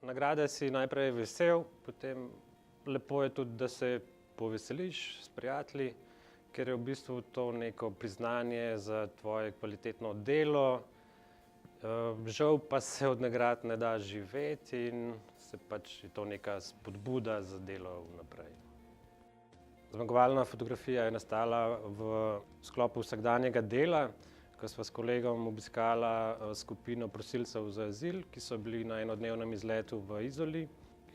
Nagrade si najprej vesel, potem lepo je tudi, da se poveseliš s prijatelji, ker je v bistvu to neko priznanje za tvoje kvalitetno delo. Žal pa se od nagrad ne da živeti in se pač je to neka spodbuda za delo vnaprej. Zmagovalna fotografija je nastala v sklopu vsakdanjega dela, ko sva s kolegom obiskala skupino prosilcev za azil, ki so bili na enodnevnem izletu v Izoli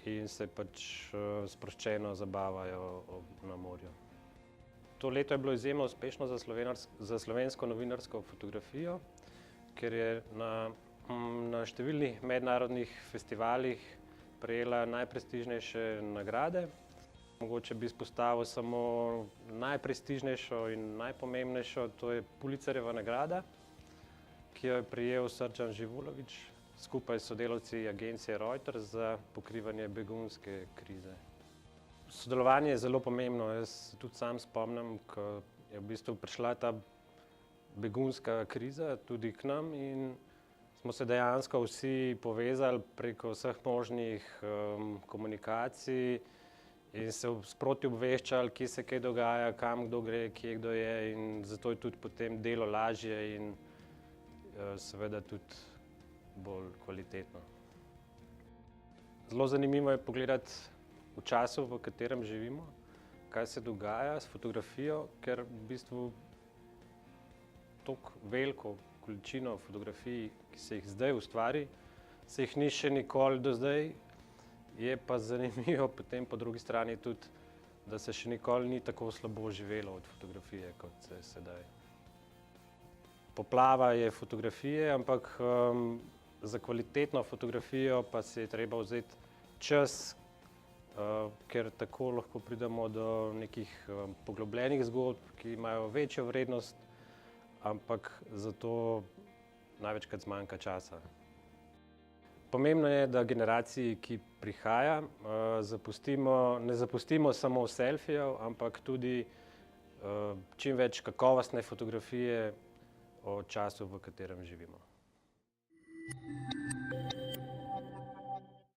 in se pač sproščeno zabavajo na morju. To leto je bilo izjemno uspešno za slovensko novinarsko fotografijo, ker je na številnih mednarodnih festivalih prejela najprestižnejše nagrade. Mogoče bi izpostavil samo najprestižnejšo in najpomembnejšo, to je Pulitzerjeva nagrada, ki jo je prejel Srdjan Živolović skupaj s sodelavci agencije Reuters za pokrivanje begunske krize. Sodelovanje je zelo pomembno. Jaz se tudi sam spomnim, ko je v bistvu prišla ta begunska kriza tudi k nam in smo se dejansko vsi povezali preko vseh možnih komunikacij in se sproti obveščali, kje se kaj dogaja, kam kdo gre, kje kdo je, in zato je tudi potem delo lažje in seveda tudi bolj kvalitetno. Zelo zanimivo je pogledati v času, v katerem živimo, kaj se dogaja s fotografijo, ker v bistvu toliko veliko količino fotografij, ki se jih zdaj ustvari, se jih ni še nikoli do zdaj. Je pa zanimivo potem po drugi strani tudi, da se še nikoli ni tako slabo živelo od fotografije, kot se sedaj. Poplava je fotografije, ampak za kvalitetno fotografijo pa si je treba vzeti čas, ker tako lahko pridemo do nekih poglobljenih zgodb, ki imajo večjo vrednost, ampak zato največkrat zmanjka časa. Pomembno je, da generaciji, ki prihaja, ne zapustimo samo selfijev, ampak tudi čim več kakovostne fotografije o času, v katerem živimo.